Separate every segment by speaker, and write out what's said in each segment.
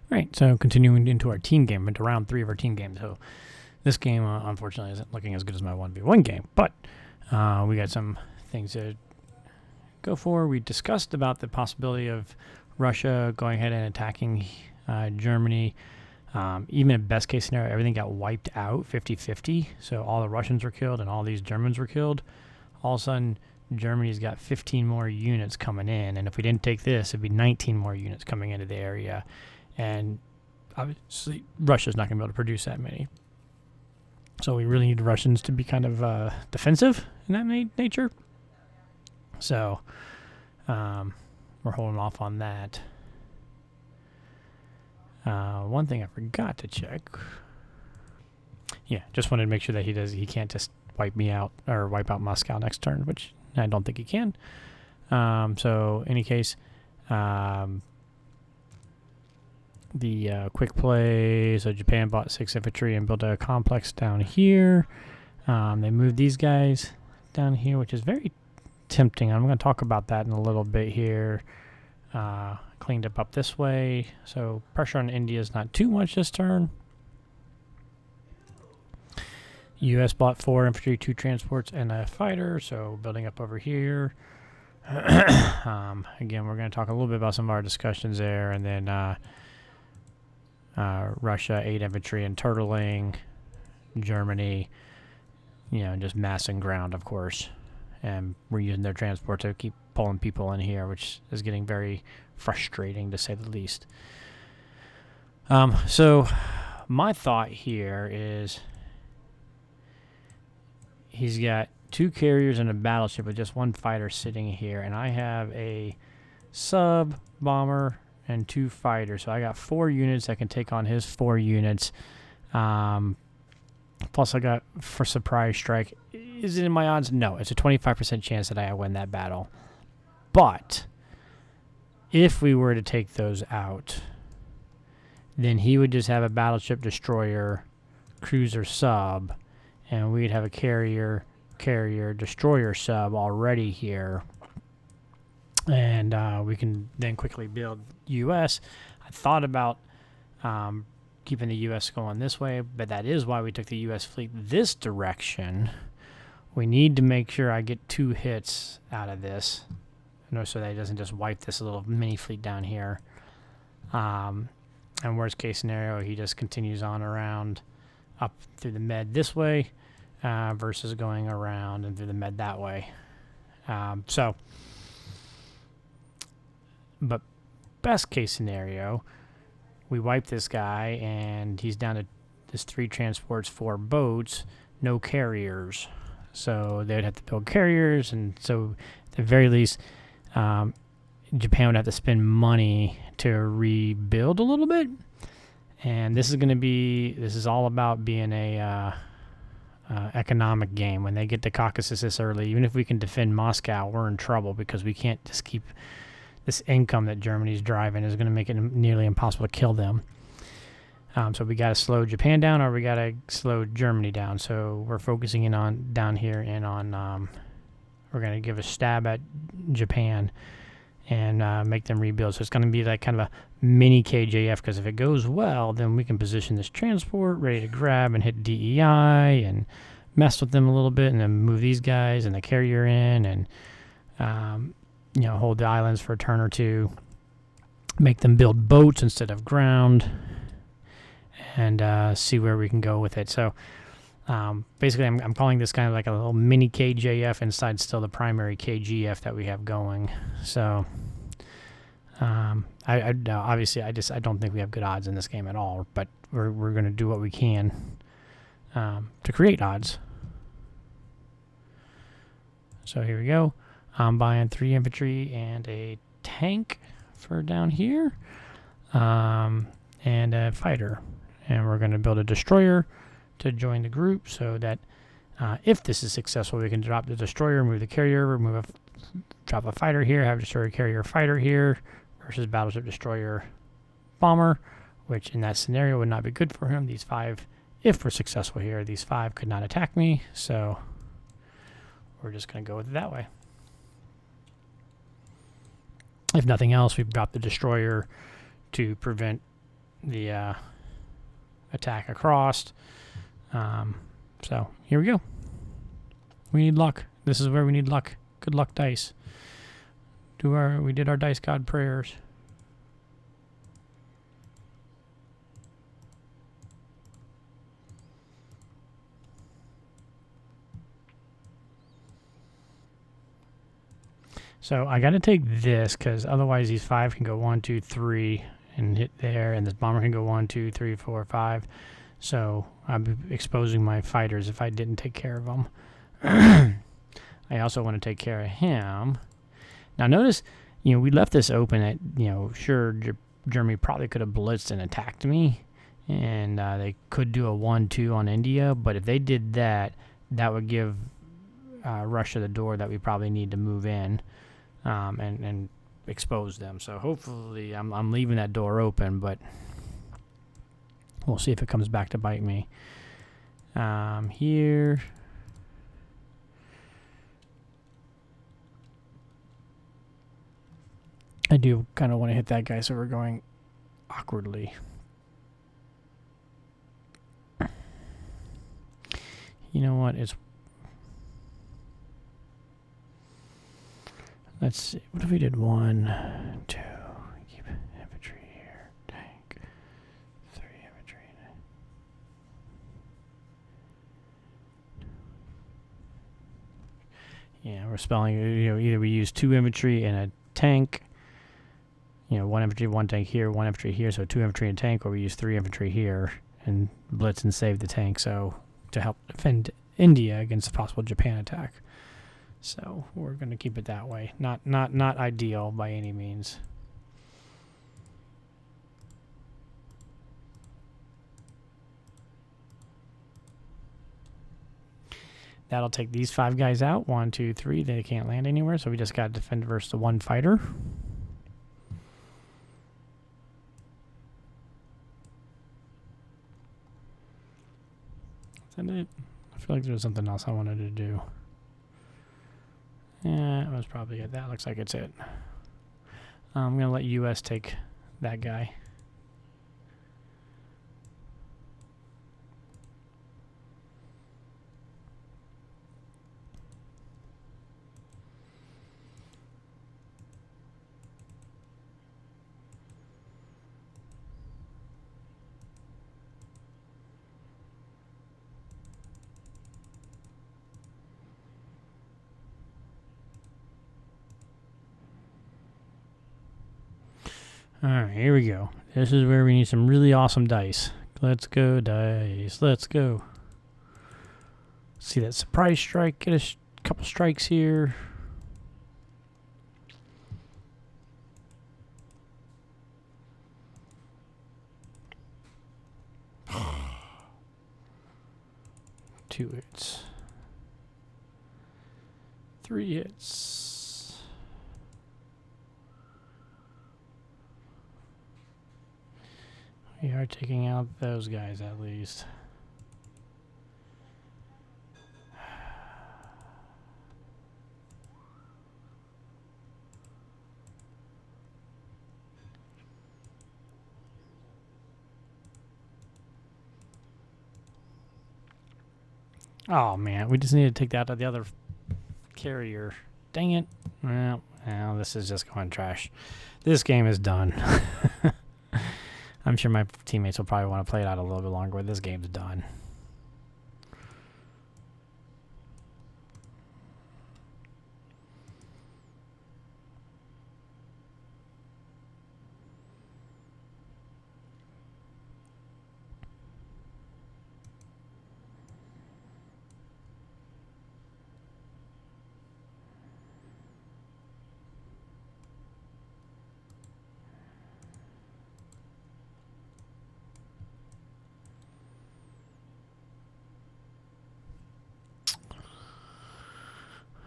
Speaker 1: Right, so continuing into our team game, into round 3 of our team game. So this game, unfortunately, isn't looking as good as my 1v1 game, but we got some things to go for. We discussed about the possibility of Russia going ahead and attacking Germany. Even in best case scenario, everything got wiped out 50-50. So all the Russians were killed and all these Germans were killed. All of a sudden, Germany's got 15 more units coming in. And if we didn't take this, it'd be 19 more units coming into the area. And obviously, Russia's not going to be able to produce that many. So we really need the Russians to be kind of defensive in that nature. So we're holding off on that. One thing I forgot to check. Yeah, just wanted to make sure that he can't just wipe me out or wipe out Moscow next turn, which I don't think he can. So in any case, the quick play, so Japan bought 6 infantry and built a complex down here. They moved these guys down here, which is very tempting. I'm going to talk about that in a little bit here. Cleaned up this way, so pressure on India is not too much this turn. U.S. bought 4 infantry, 2 transports, and a fighter, so building up over here. Again, we're going to talk a little bit about some of our discussions there, and then Russia, 8 infantry and turtling. Germany, just massing ground, of course. And we're using their transport to keep pulling people in here, which is getting very frustrating, to say the least. So my thought here is he's got 2 carriers and a battleship with just 1 fighter sitting here, and I have a sub, bomber, and 2 fighters. So I got 4 units that can take on his 4 units. Plus I got for surprise strike. Is it in my odds? No, it's a 25% chance that I win that battle. But if we were to take those out, then he would just have a battleship, destroyer, cruiser, sub, and we'd have a carrier, destroyer, sub already here. And we can then quickly build U.S. I thought about keeping the U.S. going this way, but that is why we took the U.S. fleet this direction. We need to make sure I get 2 hits out of this, so that he doesn't just wipe this little mini fleet down here. And worst case scenario, he just continues on around up through the Med this way versus going around and through the Med that way. But best case scenario, we wipe this guy and he's down to this 3 transports, 4 boats, no carriers. So they'd have to build carriers, and so at the very least, Japan would have to spend money to rebuild a little bit. And this is all about being a economic game. When they get to Caucasus this early, even if we can defend Moscow, we're in trouble because we can't just keep this income that Germany's driving is going to make it nearly impossible to kill them. So we got to slow Japan down, or we got to slow Germany down. So we're focusing in on down here and on. We're going to give a stab at Japan and make them rebuild. So it's going to be like kind of a mini KJF, because if it goes well, then we can position this transport ready to grab and hit DEI and mess with them a little bit, and then move these guys and the carrier in, and hold the islands for a turn or 2, make them build boats instead of ground, and see where we can go with it. So basically, I'm calling this kind of like a little mini KJF inside still the primary KGF that we have going. So obviously I don't think we have good odds in this game at all, but we're going to do what we can to create odds. So here we go. I'm buying 3 infantry and a tank for down here, and a fighter. And we're going to build a destroyer to join the group, so that if this is successful, we can drop the destroyer, move the carrier, drop a fighter here, have destroyer, carrier, fighter here, versus battleship, destroyer, bomber, which in that scenario would not be good for him. These 5, if we're successful here, these 5 could not attack me, so we're just going to go with it that way. If nothing else, we've dropped the destroyer to prevent the attack across. So here we go. We need luck. This is where we need luck. Good luck, dice. We did our dice god prayers. So I got to take this because otherwise these 5 can go 1, 2, 3 and hit there, and this bomber can go 1, 2, 3, 4, 5. So I'm exposing my fighters if I didn't take care of them. I also want to take care of him. Now notice, we left this open at, sure, Germany probably could have blitzed and attacked me, and they could do a 1-2 on India, but if they did that, that would give Russia the door that we probably need to move in. And expose them. So hopefully I'm leaving that door open, but we'll see if it comes back to bite me. Here. I do kind of want to hit that guy, so we're going awkwardly. You know what? Let's see. What if we did 1, 2, keep infantry here, tank, 3 infantry. Yeah, we're spelling. Either we use 2 infantry and a tank. 1 infantry, 1 tank here, 1 infantry here, so 2 infantry and tank, or we use 3 infantry here and blitz and save the tank. So to help defend India against a possible Japan attack. So we're going to keep it that way. Not ideal by any means. That'll take these 5 guys out. 1, 2, 3. They can't land anywhere, so we just got to defend versus the 1 fighter. Is that it? I feel like there was something else I wanted to do. Yeah, it was probably it. That looks like it's it. I'm going to let US take that guy. Alright, here we go. This is where we need some really awesome dice. Let's go, dice. Let's go. See that surprise strike. Get a couple strikes here. Two hits. 3 hits. We are taking out those guys at least. Oh man, we just need to take that out of the other carrier. Dang it. Well, this is just going trash. This game is done. I'm sure my teammates will probably want to play it out a little bit longer, but this game's done.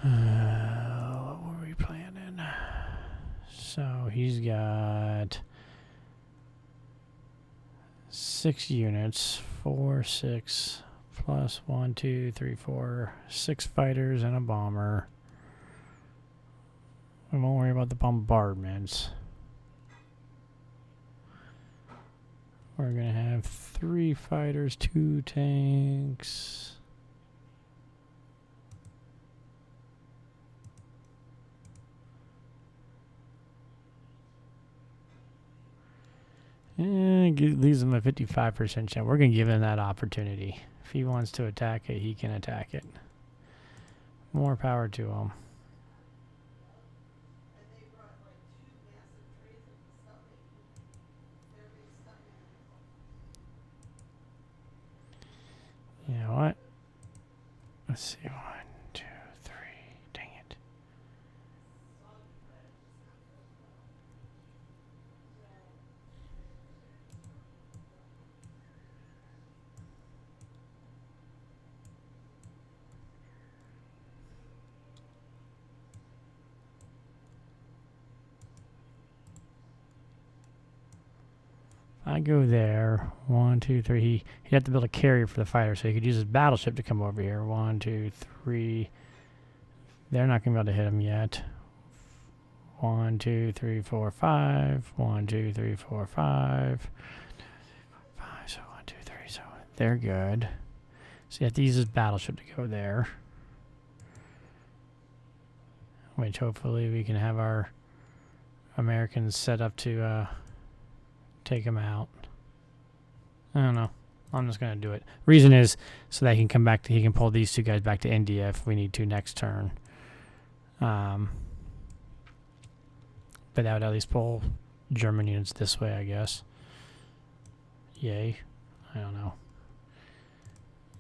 Speaker 1: What were we planning? So he's got 6 units, 4, 6, plus 1, 2, 3, 4, 6 fighters and a bomber. We won't worry about the bombardments. We're going to have 3 fighters, 2 tanks. And leaves him a 55% chance. We're going to give him that opportunity. If he wants to attack it, he can attack it. More power to him. You know what? Let's see. 1, 2, 3. Dang it. I go there. 1, 2, 3. He'd have to build a carrier for the fighter, so he could use his battleship to come over here. 1, 2, 3. They're not going to be able to hit him yet. 1, 2, 3, 4, 5. 1, 2, 3, 4, 5. 5. So 1, 2, 3. So they're good. So you have to use his battleship to go there. Which hopefully we can have our Americans set up to take him out. I don't know. I'm just going to do it. Reason is so that he can come back to, he can pull these 2 guys back to India if we need to next turn. But that would at least pull German units this way, I guess. Yay. I don't know.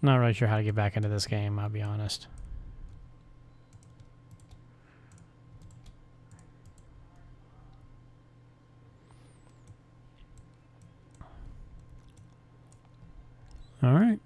Speaker 1: Not really sure how to get back into this game, I'll be honest. All right.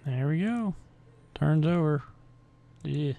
Speaker 1: There we go. Turn's over. Yeah.